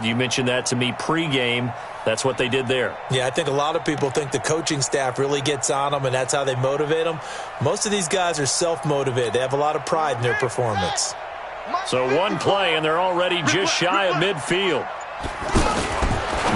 You mentioned that to me pregame. That's what they did there. Yeah, I think a lot of people think the coaching staff really gets on them, and that's how they motivate them. Most of these guys are self-motivated. They have a lot of pride in their performance. So one play, and they're already just shy of midfield.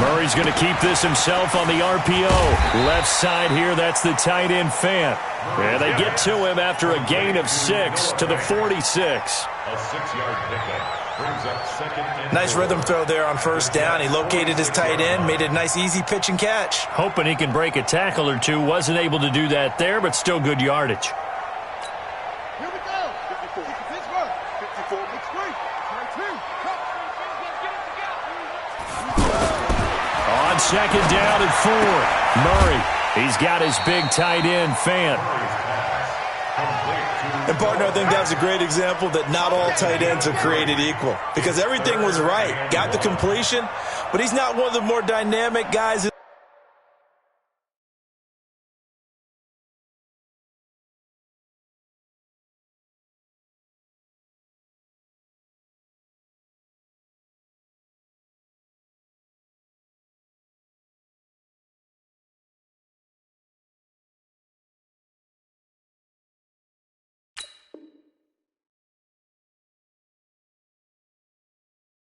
Murray's going to keep this himself on the RPO. Left side here, that's the tight end Fant. And they get to him after a gain of 6 to the 46. A 6-yard pickup. Brings up second and Nice rhythm throw there on first down. He located his tight end, made it a nice easy pitch and catch. Hoping he can break a tackle or two. Wasn't able to do that there, but still good yardage. Here we go. 54. Pittsburgh. 54 looks great. On second down and 4. Murray, he's got his big tight end, Fant. And, partner, I think that's a great example that not all tight ends are created equal. Because everything was right. Got the completion, but he's not one of the more dynamic guys.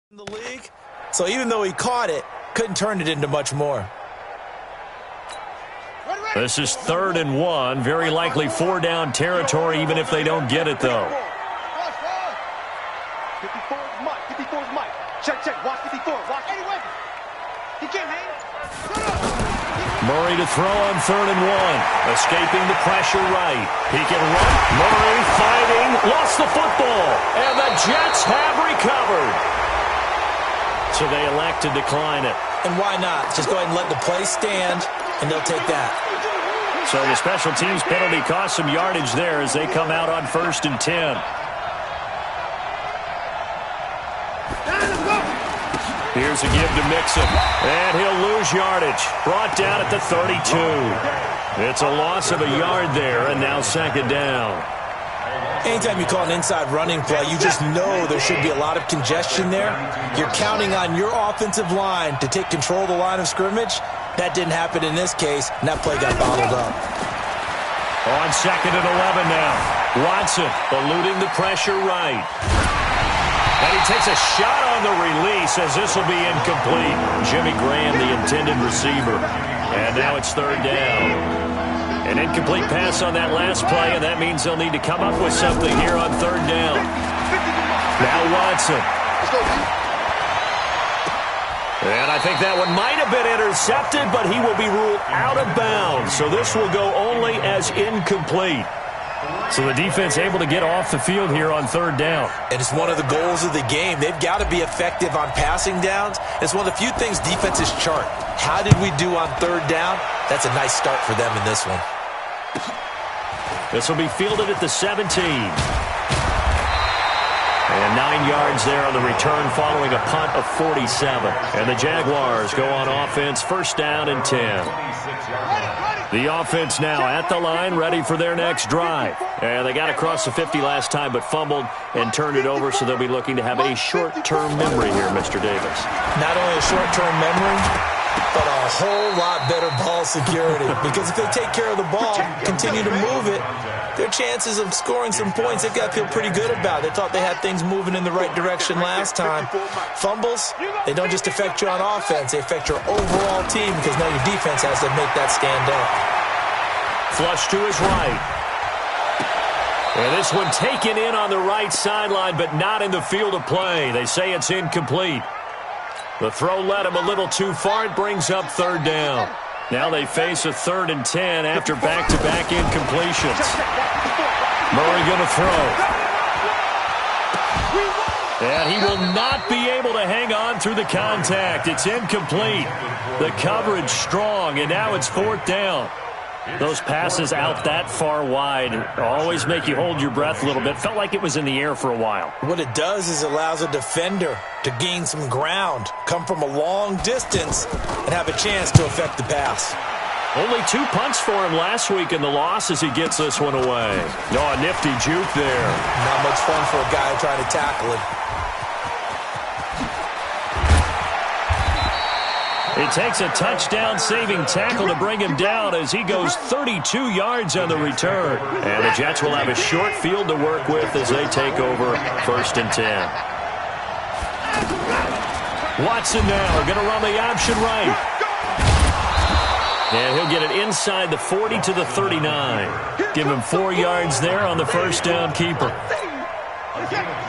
In the league, so even though he caught it, couldn't turn it into much more. This is 3rd and 1, very likely 4-down territory, even if they don't get it, though. 54 is Mike. 54 is Mike. Check. Watch 54. Watch any weapon. He can't hang. Murray to throw on 3rd and 1. Escaping the pressure right. He can run. Murray fighting. Lost the football. And the Jets have recovered. So they elect to decline it. And why not? Just go ahead and let the play stand, and they'll take that. So the special teams penalty cost some yardage there as they come out on 1st and 10. Here's a give to Mixon. And he'll lose yardage. Brought down at the 32. It's a loss of a yard there, and now 2nd down. Anytime you call an inside running play, you just know there should be a lot of congestion there. You're counting on your offensive line to take control of the line of scrimmage. That didn't happen in this case, and that play got bottled up. On 2nd and 11 now. Watson eluding the pressure right. And he takes a shot on the release as this will be incomplete. Jimmy Graham, the intended receiver. And now it's 3rd down. An incomplete pass on that last play, and that means they'll need to come up with something here on 3rd down. Now Watson. And I think that one might have been intercepted, but he will be ruled out of bounds. So this will go only as incomplete. So the defense able to get off the field here on 3rd down. And it's one of the goals of the game. They've got to be effective on passing downs. It's one of the few things defenses chart. How did we do on 3rd down? That's a nice start for them in this one. This will be fielded at the 17. And 9 yards there on the return following a punt of 47. And the Jaguars go on offense, 1st down and 10. The offense now at the line, ready for their next drive. And they got across the 50 last time, but fumbled and turned it over, so they'll be looking to have a short-term memory here, Mr. Davis. Not only a short-term memory, but a whole lot better ball security. Because if they take care of the ball, continue to move it, their chances of scoring some points, they've got to feel pretty good about it. They thought they had things moving in the right direction last time. Fumbles, they don't just affect you on offense, they affect your overall team because now your defense has to make that stand up. Flush to his right. And this one taken in on the right sideline, but not in the field of play. They say it's incomplete. The throw led him a little too far. It brings up 3rd down. Now they face a 3rd and 10 after back-to-back incompletions. Murray going to throw. And he will not be able to hang on through the contact. It's incomplete. The coverage strong, and now it's 4th down. Those passes out that far wide always make you hold your breath a little bit. Felt like it was in the air for a while. What it does is it allows a defender to gain some ground, come from a long distance, and have a chance to affect the pass. Only 2 punts for him last week in the loss as he gets this one away. Oh, a nifty juke there. Not much fun for a guy trying to tackle it. It takes a touchdown-saving tackle to bring him down as he goes 32 yards on the return. And the Jets will have a short field to work with as they take over 1st and 10. Watson now going to run the option right. And he'll get it inside the 40 to the 39. Give him 4 yards there on the first down keeper.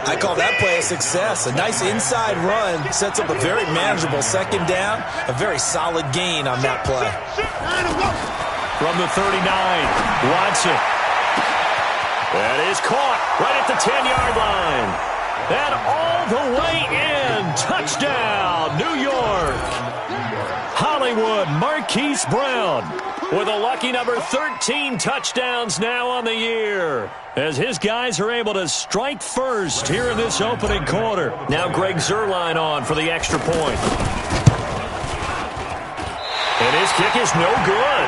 I call that play a success. A nice inside run sets up a very manageable 2nd down. A very solid gain on that play. From the 39, Watson. That is caught right at the 10-yard line. And all the way in. Touchdown, New York. Hollywood Marquise Brown with a lucky number 13 touchdowns now on the year, as his guys are able to strike first here in this opening quarter. Now Greg Zuerlein on for the extra point. And his kick is no good.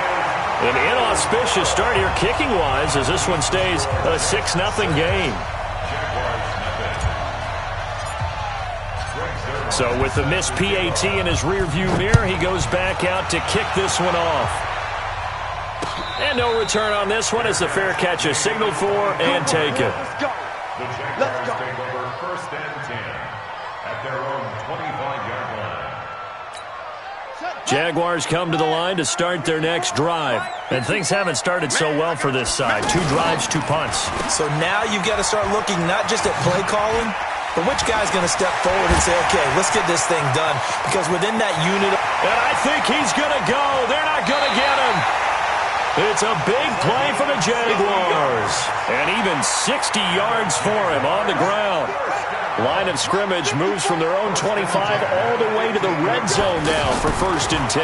An inauspicious start here kicking-wise as this one stays a 6-0 game. So with the missed PAT in his rearview mirror, he goes back out to kick this one off. And no return on this one as the fair catch is signaled for and taken. The Jaguars take over 1st and 10 at their own 25-yard line. Jaguars come to the line to start their next drive. And things haven't started so well for this side. 2 drives, 2 punts. So now you've got to start looking not just at play calling, but which guy's going to step forward and say, okay, let's get this thing done. Because within that unit... And I think he's going to go. They're not going to get him. It's a big play for the Jaguars. And even 60 yards for him on the ground. Line of scrimmage moves from their own 25 all the way to the red zone now for 1st and 10.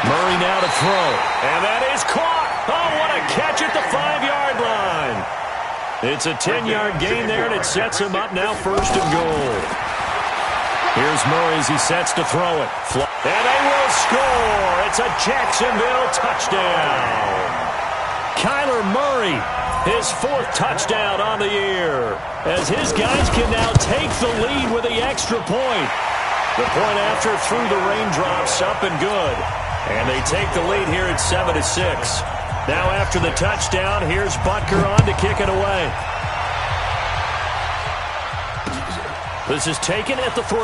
Murray now to throw. And that is caught. Oh, what a catch at the 5-yard line. It's a 10-yard gain there, and it sets him up now 1st and goal. Here's Murray as he sets to throw it. And they will score. It's a Jacksonville touchdown. Kyler Murray, his 4th touchdown on the year, as his guys can now take the lead with the extra point. The point after through the raindrops, up and good. And they take the lead here at 7-6. Now after the touchdown, here's Butker on to kick it away. This is taken at the 3.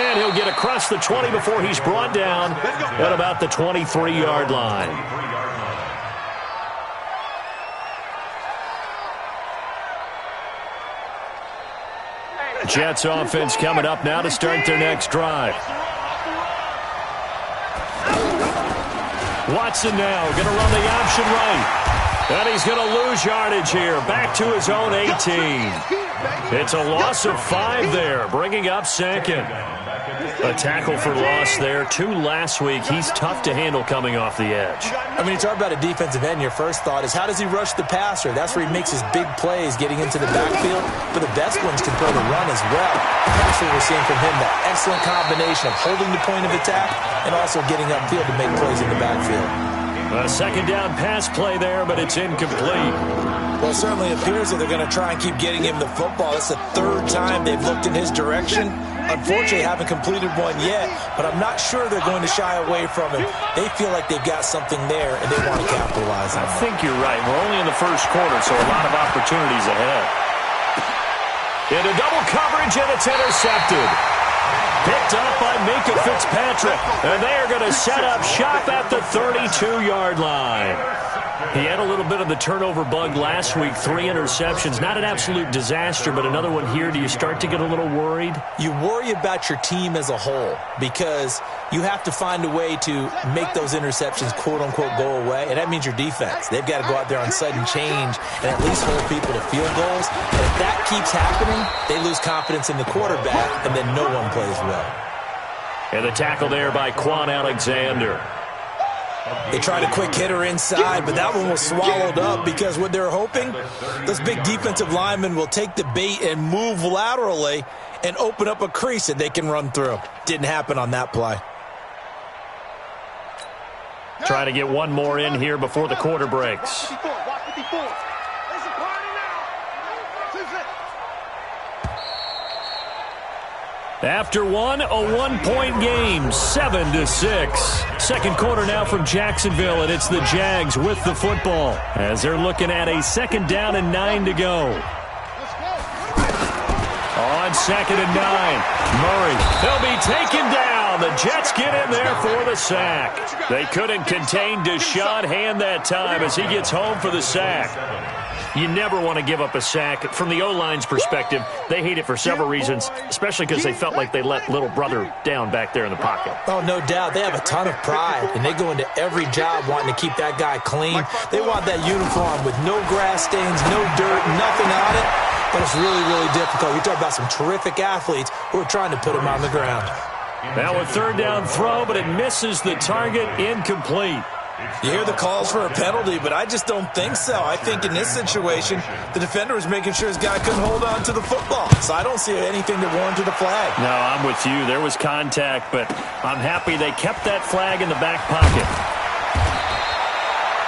And he'll get across the 20 before he's brought down at about the 23-yard line. Jets offense coming up now to start their next drive. Watson now going to run the option right. And he's going to lose yardage here. Back to his own 18. It's a loss of 5 there, bringing up 2nd. A tackle for loss there. 2 last week. He's tough to handle coming off the edge. I mean, you talk about a defensive end, your first thought is, how does he rush the passer? That's where he makes his big plays, getting into the backfield. But the best ones can throw the run as well. That's what we're seeing from him, that excellent combination of holding the point of attack and also getting upfield to make plays in the backfield. A 2nd down pass play there, but it's incomplete. Well, it certainly appears that they're going to try and keep getting him the football. It's the 3rd time they've looked in his direction. Unfortunately, haven't completed one yet, but I'm not sure they're going to shy away from him. They feel like they've got something there, and they want to capitalize on it. I think you're right. We're only in the 1st quarter, so a lot of opportunities ahead. Into double coverage, and it's intercepted. Picked up by Minkah Fitzpatrick, and they are going to set up shop at the 32-yard line. He had a little bit of the turnover bug last week, 3 interceptions. Not an absolute disaster, but another one here. Do you start to get a little worried? You worry about your team as a whole because you have to find a way to make those interceptions, quote-unquote, go away, and that means your defense. They've got to go out there on sudden change and at least hold people to field goals. And if that keeps happening, they lose confidence in the quarterback, and then no one plays well. And the tackle there by Quan Alexander. They tried a quick hitter inside, but that one was swallowed up because what they're hoping, those big defensive linemen will take the bait and move laterally and open up a crease that they can run through. Didn't happen on that play. Trying to get one more in here before the quarter breaks. After one, a one-point game, 7-6. Second quarter now from Jacksonville, and it's the Jags with the football as they're looking at a 2nd down and 9 to go. On 2nd and 9, Murray. They'll be taken down. The Jets get in there for the sack. They couldn't contain Deshaun Hand that time as he gets home for the sack. You never want to give up a sack. From the O-line's perspective, they hate it for several reasons, especially because they felt like they let little brother down back there in the pocket. Oh, no doubt. They have a ton of pride, and they go into every job wanting to keep that guy clean. They want that uniform with no grass stains, no dirt, nothing on it. But it's really, really difficult. You talk about some terrific athletes who are trying to put him on the ground. Now a 3rd down throw, but it misses the target, incomplete. You hear the calls for a penalty, but I just don't think so. I think in this situation, the defender was making sure his guy couldn't hold on to the football. So I don't see anything that warranted a flag. No, I'm with you. There was contact, but I'm happy they kept that flag in the back pocket.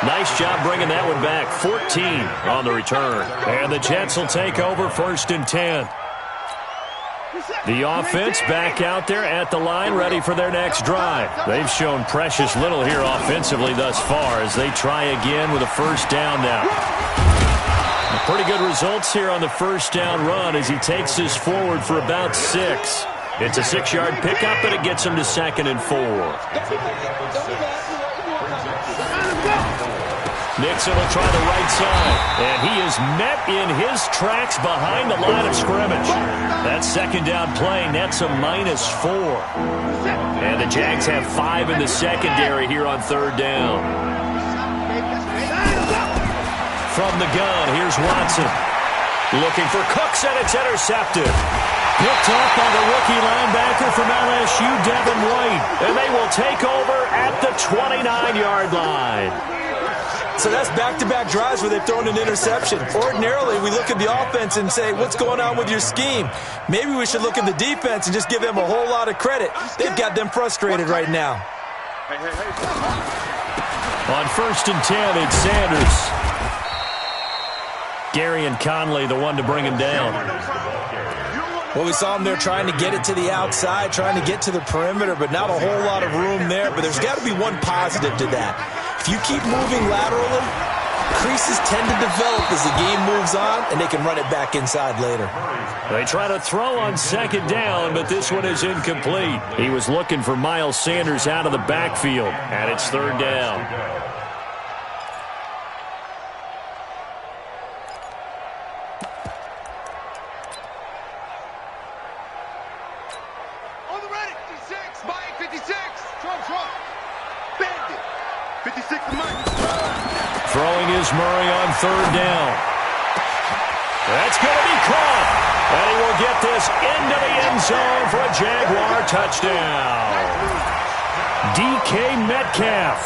Nice job bringing that one back. 14 on the return. And the Jets will take over 1st and 10. The offense back out there at the line, ready for their next drive. They've shown precious little here offensively thus far as they try again with a 1st down now. Pretty good results here on the 1st down run as he takes this forward for about 6. It's a 6-yard pickup, and it gets him to 2nd and 4. Nixon will try the right side, and he is met in his tracks behind the line of scrimmage. That 2nd down play nets a -4. And the Jags have 5 in the secondary here on 3rd down. From the gun, here's Watson. Looking for Cooks, and it's intercepted. Picked up by the rookie linebacker from LSU, Devin White. And they will take over at the 29-yard line. So that's back-to-back drives where they've thrown an interception. Ordinarily, we look at the offense and say, what's going on with your scheme? Maybe we should look at the defense and just give them a whole lot of credit. They've got them frustrated right now. On 1st and 10, it's Sanders. Gary and Conley, the one to bring him down. Well, we saw him there trying to get it to the outside, trying to get to the perimeter, but not a whole lot of room there. But there's got to be one positive to that. If you keep moving laterally, creases tend to develop as the game moves on, and they can run it back inside later. They try to throw on 2nd down, but this one is incomplete. He was looking for Miles Sanders out of the backfield, and it's 3rd down. On the ready, 56, Mike, 56. Trump. Bend it. 56 to Mike. Throwing is Murray on 3rd down. That's going to be caught. And he will get this into the end zone for a Jaguar touchdown. DK Metcalf,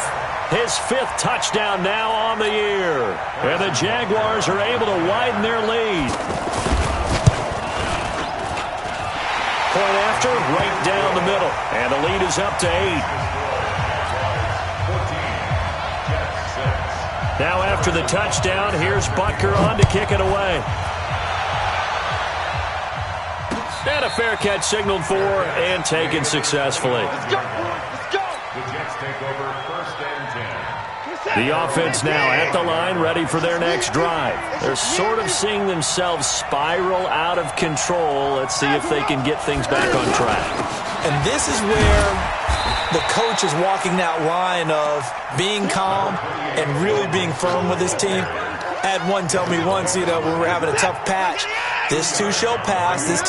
his 5th touchdown now on the year. And the Jaguars are able to widen their lead. Point after, right down the middle. And the lead is up to 8. Now after the touchdown, here's Butker on to kick it away. And a fair catch signaled for and taken successfully. Let's go. The Jets take over 1st and 10. The offense now at the line, ready for their next drive. They're sort of seeing themselves spiral out of control. Let's see if they can get things back on track. And this is where the coach is walking that line of being calm and really being firm with his team. I had one tell me once, when we were having a tough patch, this too shall pass, and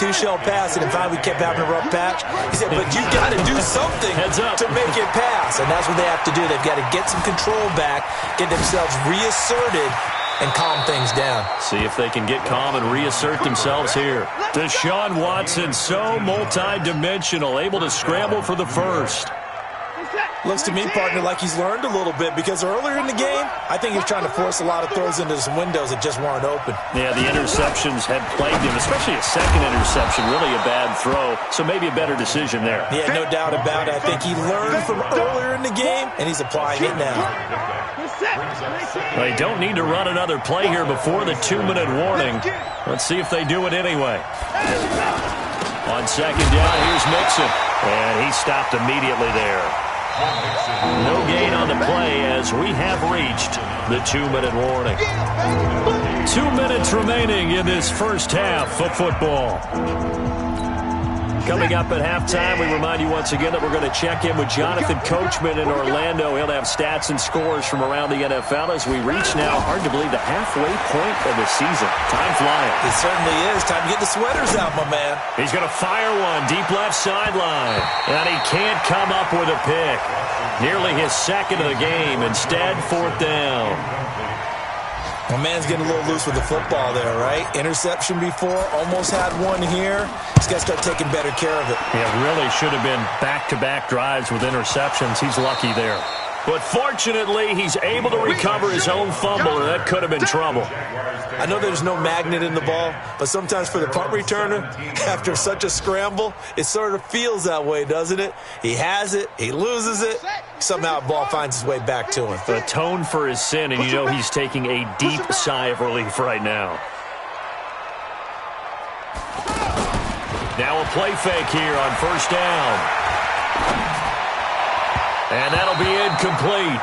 then finally we kept having a rough patch. He said, but you got to do something to make it pass, and that's what they have to do. They've got to get some control back, get themselves reasserted, and calm things down. See if they can get calm and reassert themselves here. Deshaun Watson, so multi-dimensional, able to scramble for the 1st. Looks to me, partner, like he's learned a little bit because earlier in the game, I think he was trying to force a lot of throws into some windows that just weren't open. Yeah, the interceptions had plagued him, especially a 2nd interception, really a bad throw, so maybe a better decision there. Yeah, no doubt about it. I think he learned from earlier in the game, and he's applying it now. They don't need to run another play here before the 2-minute warning. Let's see if they do it anyway. On On second down, here's Mixon. And he stopped immediately there. No gain on the play as we have reached the 2-minute warning. 2 minutes remaining in this first half of football. Coming up at halftime, we remind you once again that we're going to check in with Jonathan Coachman in Orlando. He'll have stats and scores from around the NFL as we reach now, hard to believe, the halfway point of the season. Time flying. It certainly is. Time to get the sweaters out, my man. He's going to fire one deep left sideline. And he can't come up with a pick. Nearly his second of the game. Instead, fourth down. My man's getting a little loose with the football there, right? Interception before, almost had one here. He's got to start taking better care of it. Yeah, really should have been back-to-back drives with interceptions. He's lucky there. But fortunately, he's able to recover his own fumble, and that could have been trouble. I know there's no magnet in the ball, but sometimes for the punt returner, after such a scramble, it sort of feels that way, doesn't it? He has it, he loses it, somehow the ball finds its way back to him. Atone for his sin, and you know he's taking a deep sigh of relief right now. Now a play fake here on first down. And that'll be incomplete.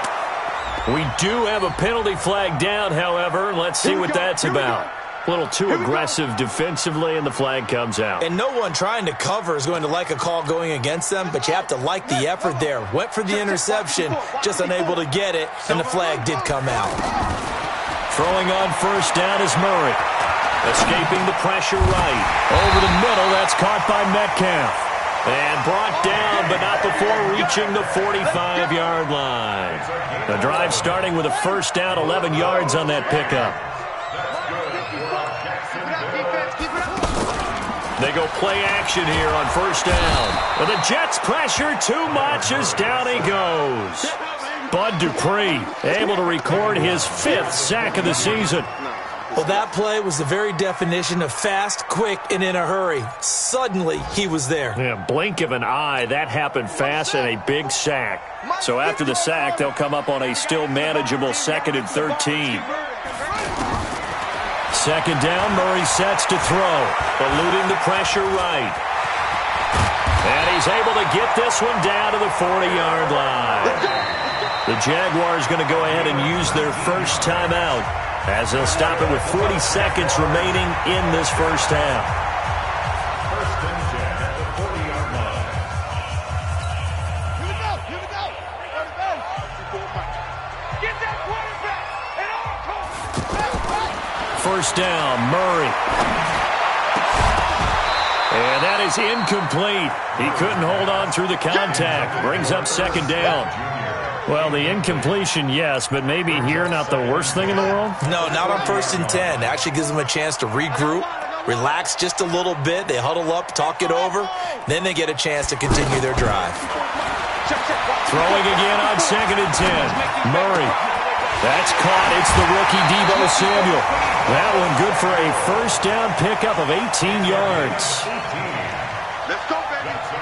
We do have a penalty flag down, however. Let's see what that's about. A little too aggressive defensively, and the flag comes out. And no one trying to cover is going to like a call going against them, but you have to like the effort there. Went for the interception, just unable to get it, and the flag did come out. Throwing on first down is Murray. Escaping the pressure right. Over the middle, that's caught by Metcalf. And brought down, but not before reaching the 45-yard line. The drive starting with a first down, 11 yards on that pickup. They go play action here on first down. Well, the Jets pressure too much as down he goes. Bud Dupree able to record his 5th sack of the season. Well, that play was the very definition of fast, quick, and in a hurry. Suddenly, he was there. Yeah, blink of an eye, that happened fast and a big sack. So after the sack, they'll come up on a still manageable 2nd and 13. Second down, Murray sets to throw, eluding the pressure right. And he's able to get this one down to the 40-yard line. The Jaguars going to go ahead and use their first timeout, as they'll stop it with 40 seconds remaining in this first half. First and 10 at the 40-yard line. Here we go. Here we go. Get that quarterback and all. First down, Murray. And that is incomplete. He couldn't hold on through the contact. Brings up second down. Well, the incompletion, yes, but maybe here not the worst thing in the world? No, not on first and 10. Actually gives them a chance to regroup, relax just a little bit. They huddle up, talk it over. Then they get a chance to continue their drive. Throwing again on second and 10. Murray. That's caught. It's the rookie Deebo Samuel. That one good for a first down pickup of 18 yards.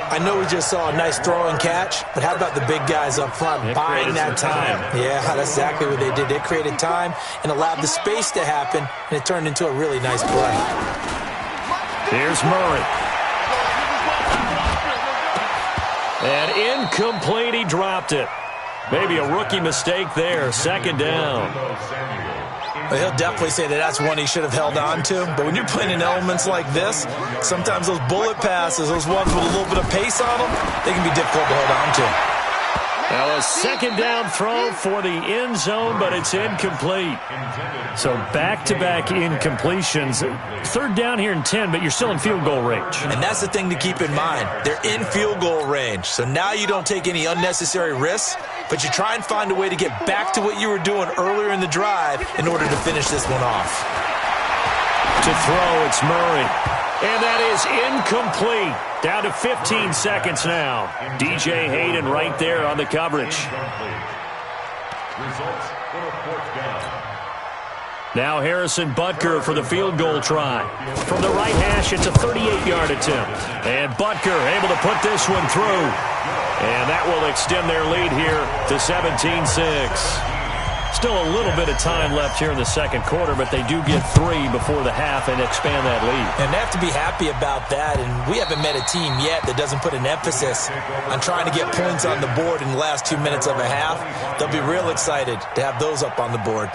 I know we just saw a nice throw and catch, but how about the big guys up front buying that time? Yeah, that's exactly what they did. They created time and allowed the space to happen, and it turned into a really nice play. Here's Murray. And incomplete, he dropped it. Maybe a rookie mistake there, second down. But he'll definitely say that that's one he should have held on to. But when you're playing in elements like this, sometimes those bullet passes, those ones with a little bit of pace on them, they can be difficult to hold on to. Now a second down throw for the end zone, but it's incomplete. So back-to-back incompletions. Third down here in 10, but you're still in field goal range. And that's the thing to keep in mind. They're in field goal range. So now you don't take any unnecessary risks, but you try and find a way to get back to what you were doing earlier in the drive in order to finish this one off. To throw, it's Murray. And that is incomplete. Down to 15 seconds now. DJ Hayden right there on the coverage. Results for a fourth down. Now Harrison Butker for the field goal try. From the right hash, it's a 38-yard attempt. And Butker able to put this one through. And that will extend their lead here to 17-6. Still a little bit of time left here in the second quarter, but they do get 3 before the half and expand that lead. And they have to be happy about that, and we haven't met a team yet that doesn't put an emphasis on trying to get points on the board in the last 2 minutes of a half. They'll be real excited to have those up on the board.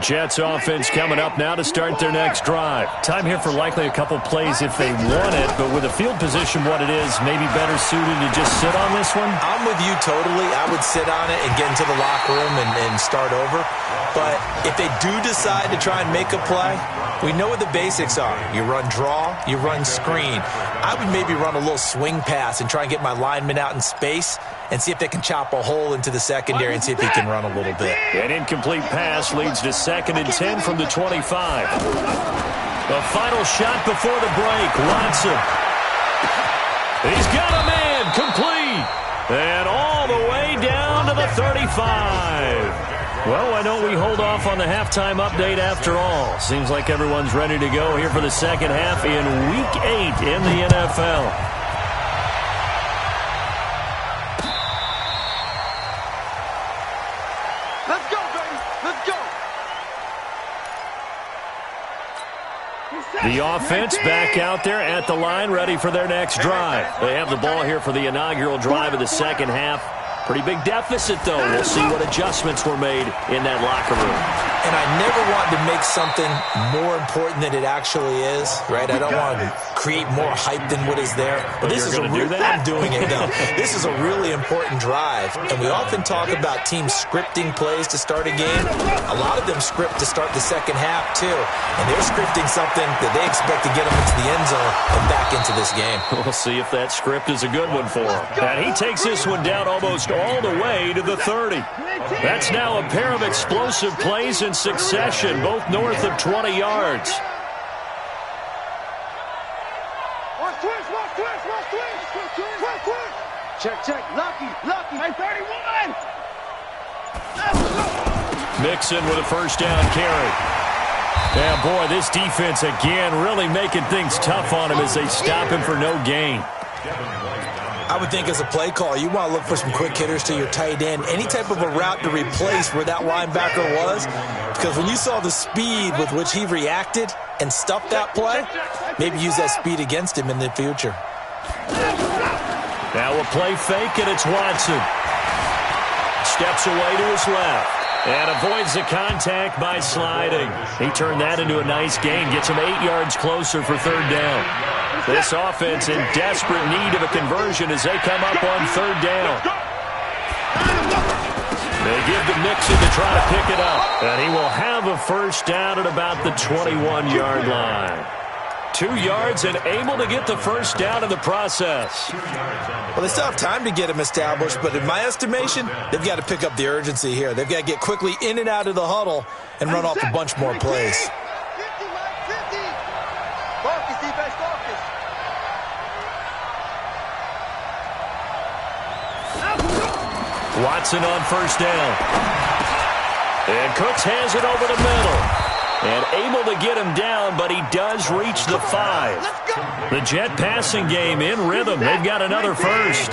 Jets offense coming up now to start their next drive. Time here for likely a couple plays if they want it, but with the field position what it is, maybe better suited to just sit on this one? I'm with you totally. I would sit on it and get into the locker room and start over. But if they do decide to try and make a play, we know what the basics are. You run draw, you run screen. I would maybe run a little swing pass and try and get my lineman out in space and see if they can chop a hole into the secondary and see if he can run a little bit. An incomplete pass leads to 2nd and 10 from the 25. The final shot before the break. Watson. He's got a man. Complete. And all the way down to the 35. Well, why don't we hold off on the halftime update after all? Seems like everyone's ready to go here for the second half in Week 8 in the NFL. Let's go, baby. Let's go. The offense back out there at the line, ready for their next drive. They have the ball here for the inaugural drive of the second half. Pretty big deficit, though. We'll see what adjustments were made in that locker room. And I never want to make something more important than it actually is, right? I don't want to create more hype than what is there. But this is a real, I'm doing it now. This is a really important drive. And we often talk about teams scripting plays to start a game. A lot of them script to start the second half, too. And they're scripting something that they expect to get them into the end zone and back into this game. We'll see if that script is a good one for him. And he takes this one down almost all the way to the 30. That's now a pair of explosive plays in succession, both north of 20 yards. Check. Lucky. Hey, 31. Mixon with a first down carry. Yeah, boy, this defense again really making things tough on him as they stop him for no gain. I would think as a play call, you want to look for some quick hitters to your tight end. Any type of a route to replace where that linebacker was. Because when you saw the speed with which he reacted and stuffed that play, maybe use that speed against him in the future. Now a play fake, and it's Watson. Steps away to his left. And avoids the contact by sliding. He turned that into a nice gain. Gets him 8 yards closer for third down. This offense in desperate need of a conversion as they come up on third down. They give to Mixon to try to pick it up. And he will have a first down at about the 21-yard line. 2 yards and able to get the first down in the process. Well, they still have time to get him established, but in my estimation, they've got to pick up the urgency here. They've got to get quickly in and out of the huddle and run off a bunch more plays. 50, Focus, defense, focus. Watson on first down. And Cooks has it over the middle. And able to get him down, but he does reach the 5. The Jet passing game in rhythm. They've got another first.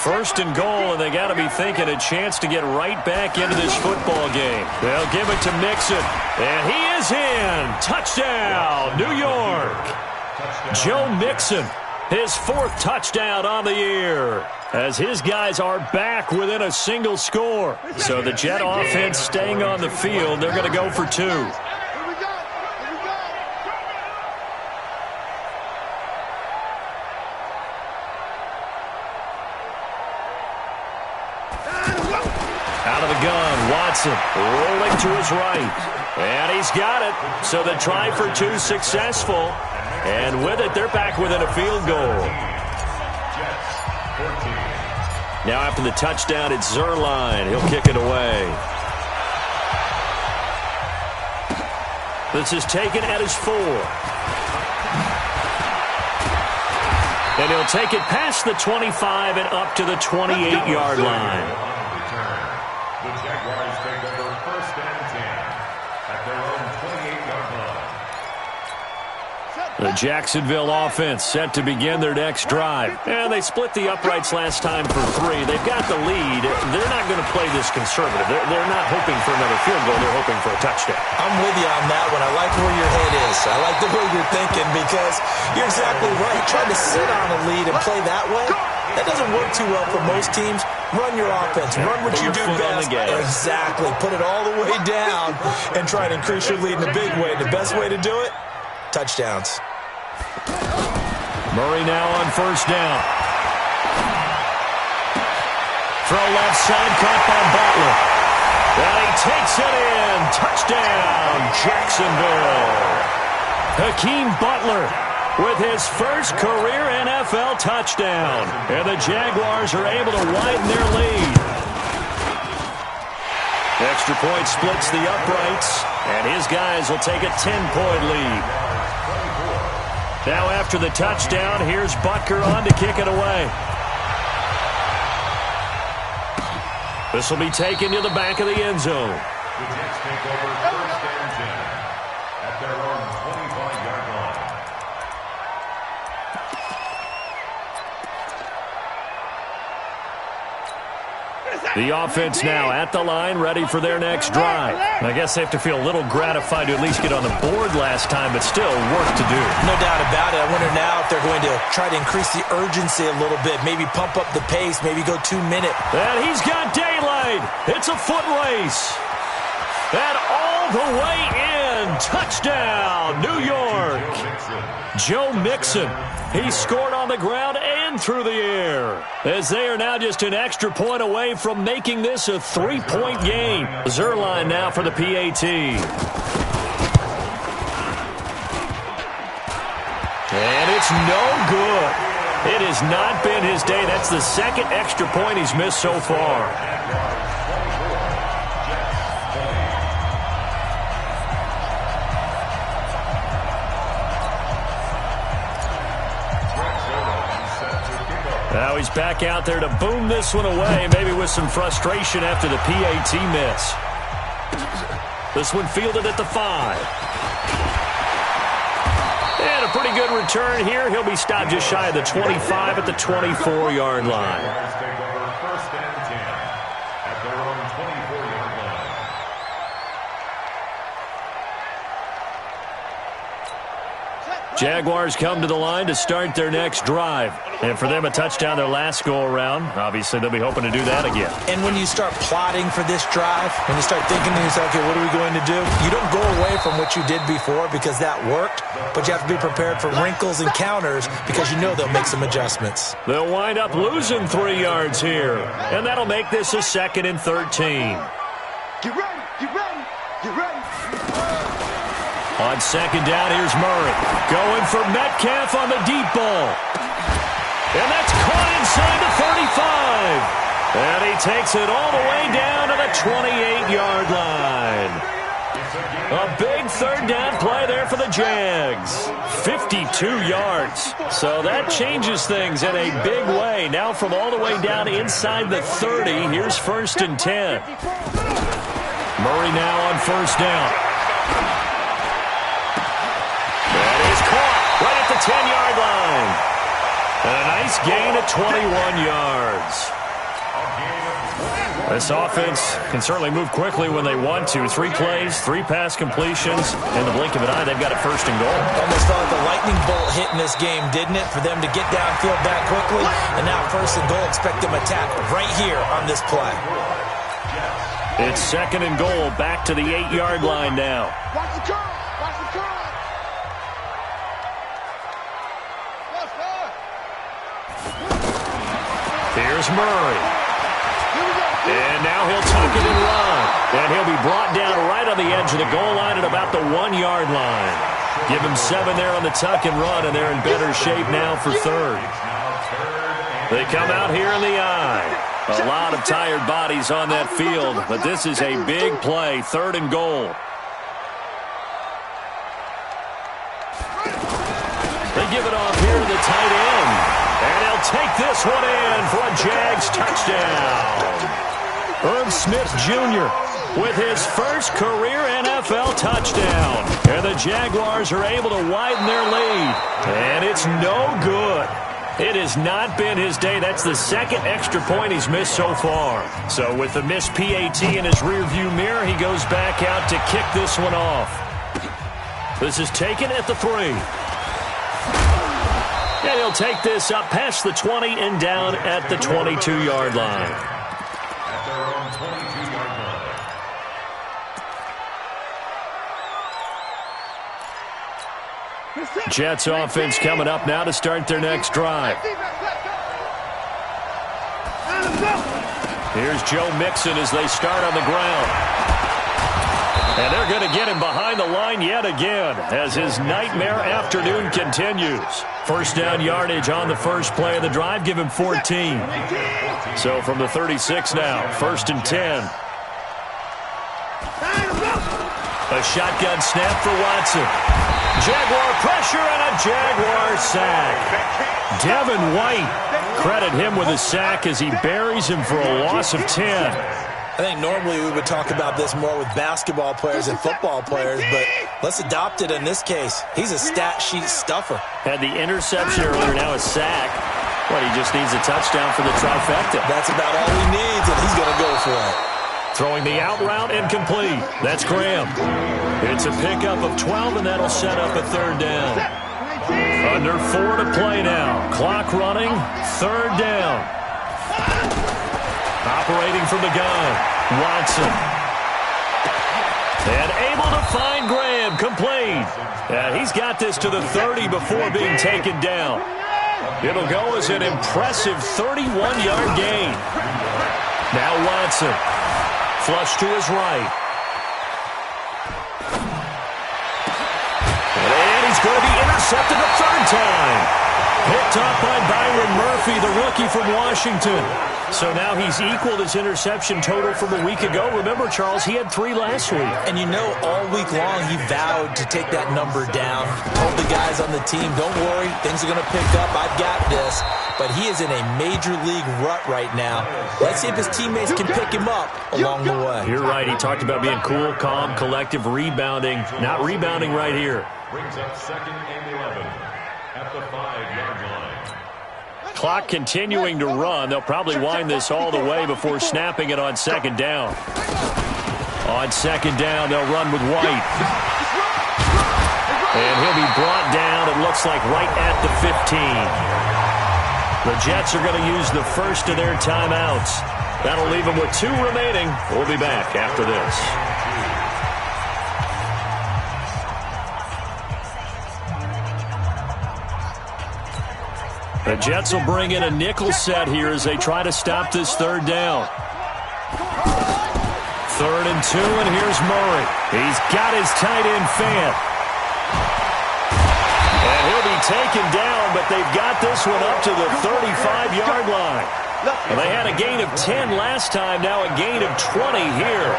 First and goal, and they got to be thinking a chance to get right back into this football game. They'll give it to Mixon. And he is in. Touchdown, New York. Joe Mixon, his 4th touchdown on the year, as his guys are back within a single score. So the Jet offense staying on the field. They're going to go for 2. Here we go. Out of the gun, Watson rolling to his right. And he's got it. So the try for 2 successful. And with it, they're back within a field goal. Now after the touchdown, it's Zerline. He'll kick it away. This is taken at his 4. And he'll take it past the 25 and up to the 28-yard line. The Jaguars take over 1st and 10 at their own 28-yard line. The Jacksonville offense set to begin their next drive. And they split the uprights last time for 3. They've got the lead. They're not going to play this conservative. They're not hoping for another field goal. They're hoping for a touchdown. I'm with you on that one. I like where your head is. I like the way you're thinking because you're exactly right. Trying to sit on a lead and play that way, that doesn't work too well for most teams. Run your offense. Run what you do best. Exactly. Put it all the way down and try to increase your lead in a big way. The best way to do it, touchdowns. Murray now on first down. Throw left side, caught by Butler. And he takes it in. Touchdown, Jacksonville. Hakeem Butler with his first career NFL touchdown. And the Jaguars are able to widen their lead. Extra point splits the uprights, and his guys will take a 10-point lead. Now after the touchdown, here's Butker on to kick it away. This will be taken to the back of the end zone. The Jets take over first and 10 at their own 25-yard line. The offense now at the line, ready for their next drive. I guess they have to feel a little gratified to at least get on the board last time, but still work to do. No doubt about it. I wonder now if they're going to try to increase the urgency a little bit, maybe pump up the pace, maybe go 2 minute. And he's got daylight. It's a foot race. And all the way in. Touchdown, New York. Joe Mixon. He scored on the ground and through the air, as they are now just an extra point away from making this a 3-point game. Zerline now for the PAT. And it's no good. It has not been his day. That's the second extra point he's missed so far. Now he's back out there to boom this one away, maybe with some frustration after the PAT miss. This one fielded at the 5. And a pretty good return here. He'll be stopped just shy of the 25 at the 24-yard line. Take over first and 10 at their own 24-yard line. Jaguars come to the line to start their next drive. And for them, a touchdown their last go-around. Obviously, they'll be hoping to do that again. And when you start plotting for this drive, when you start thinking to yourself, okay, what are we going to do? You don't go away from what you did before because that worked, but you have to be prepared for wrinkles and counters because you know they'll make some adjustments. They'll wind up losing 3 yards here, and that'll make this a 2nd and 13. Get ready, get ready, get ready. On second down, here's Murray. Going for Metcalf on the deep ball. And that's caught inside the 35. And he takes it all the way down to the 28-yard line. A big third down play there for the Jags. 52 yards. So that changes things in a big way. Now from all the way down inside the 30, here's 1st and 10. Murray now on first down. That is caught right at the 10-yard line. And a nice gain of 21 yards. This offense can certainly move quickly when they want to. 3 plays, 3 pass completions. In the blink of an eye, they've got it 1st and goal. Almost felt like a lightning bolt hit in this game, didn't it? For them to get downfield back quickly. And now 1st and goal, expect them to attack right here on this play. It's 2nd and goal, back to the 8-yard line now. Watch the curl, watch the curl. Here's Murray. And now he'll tuck it and run. And he'll be brought down right on the edge of the goal line at about the 1-yard line. Give him 7 there on the tuck and run, and they're in better shape now for 3rd. They come out here in the eye. A lot of tired bodies on that field, but this is a big play, 3rd and goal. They give it off here to the tight end. And he'll take this one in for a Jags touchdown. Irv Smith Jr. with his first career NFL touchdown. And the Jaguars are able to widen their lead. And it's no good. It has not been his day. That's the second extra point he's missed so far. So with the missed PAT in his rearview mirror, he goes back out to kick this one off. This is taken at the 3. And he'll take this up past the 20 and down at the 22-yard line. At their own 22-yard line. Jets offense coming up now to start their next drive. Here's Joe Mixon as they start on the ground. And they're going to get him behind the line yet again as his nightmare afternoon continues. First down yardage on the first play of the drive. Give him 14. So from the 36 now, 1st and 10. A shotgun snap for Watson. Jaguar pressure and a Jaguar sack. Devin White, credit him with a sack as he buries him for a loss of 10. I think normally we would talk about this more with basketball players and football players, but let's adopt it in this case. He's a stat sheet stuffer. Had the interception earlier, now a sack. Well, he just needs a touchdown for the trifecta. That's about all he needs, and he's going to go for it. Throwing the out route incomplete. That's Graham. It's a pickup of 12, and that'll set up a 3rd down. Under 4 to play now. Clock running, 3rd down. Operating from the gun, Watson. And able to find Graham, complete. And he's got this to the 30 before being taken down. It'll go as an impressive 31-yard gain. Now Watson. Flush to his right. And he's going to be intercepted a 3rd time. Picked up by Byron Murphy, the rookie from Washington. So now he's equaled his interception total from a week ago. Remember, Charles, he had 3 last week. And you know, all week long he vowed to take that number down. Told the guys on the team, don't worry, things are going to pick up. I've got this. But he is in a major league rut right now. Let's see if his teammates can pick him up along the way. You're right. He talked about being cool, calm, collective, rebounding. Not rebounding right here. Brings up 2nd and 11 at the 5-yard line. Clock continuing to run. They'll probably wind this all the way before snapping it on 2nd down. On 2nd down, they'll run with White. And he'll be brought down, it looks like, right at the 15. The Jets are going to use the first of their timeouts. That'll leave them with 2 remaining. We'll be back after this. The Jets will bring in a nickel set here as they try to stop this 3rd down. 3rd and 2, and here's Murray. He's got his tight end Fant. And he'll be taken down, but they've got this one up to the 35-yard line. And they had a gain of 10 last time, now a gain of 20 here.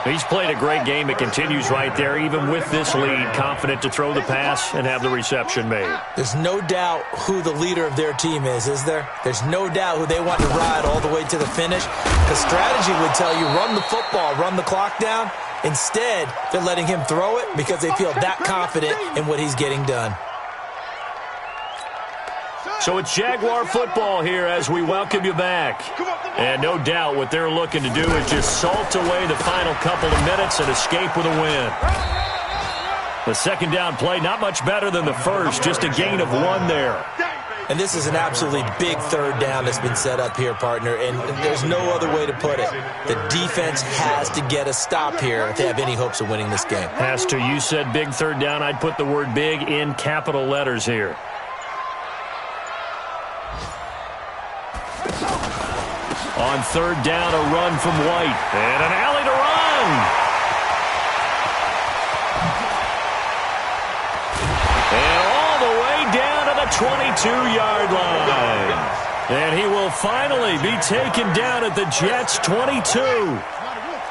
He's played a great game. It continues right there, even with this lead, confident to throw the pass and have the reception made. There's no doubt who the leader of their team is there? There's no doubt who they want to ride all the way to the finish. Because strategy would tell you, run the football, run the clock down. Instead, they're letting him throw it because they feel that confident in what he's getting done. So it's Jaguar football here as we welcome you back. And no doubt what they're looking to do is just salt away the final couple of minutes and escape with a win. The 2nd down play, not much better than the first, just a gain of 1 there. And this is an absolutely big 3rd down that's been set up here, partner, and there's no other way to put it. The defense has to get a stop here if they have any hopes of winning this game. Has to. You said big 3rd down. I'd put the word big in capital letters here. On 3rd down, a run from White. And an alley to run. And all the way down to the 22-yard line. And he will finally be taken down at the Jets' 22.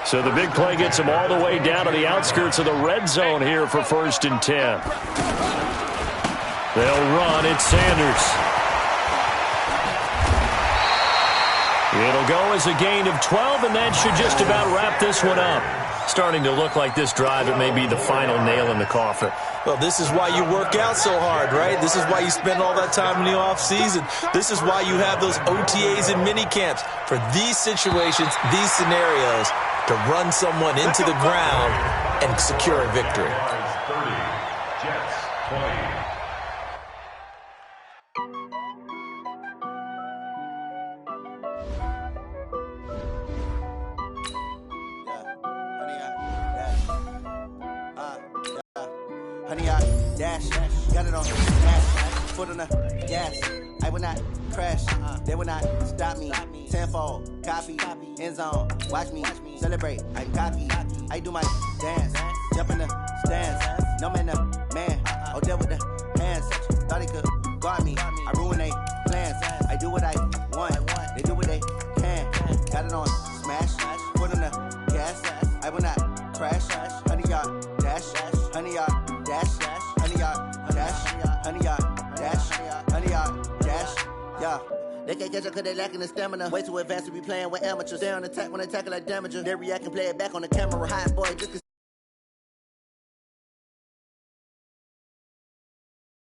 So the big play gets him all the way down to the outskirts of the red zone here for 1st and 10. They'll run. It's Sanders. It'll go as a gain of 12, and that should just about wrap this one up. Starting to look like this drive, it may be the final nail in the coffin. Well, this is why you work out so hard, right? This is why you spend all that time in the offseason. This is why you have those OTAs and mini camps for these situations, these scenarios, to run someone into the ground and secure a victory. 30, Jets 20. Honey, I dash, got it on dash, foot on the gas. I will not crash, they will not stop me. Tenfold, copy, end zone, watch me celebrate. I'm cocky, I do my dance, jump in the stands. No man, man, oh there with the hands. Thought he could guard me, I ruin they plans. I do what I want, they do what they can. Got it on smash, foot on the gas. I will not crash, honey, y'all dash, honey, y'all dash, honey, y'all dash, honey, y'all dash, honey, y'all dash, yeah. They can't catch up cause they lacking the stamina. Way too advanced to be playing with amateurs. They on attack when they tackle like damager. They react and play it back on the camera. Hot boy, just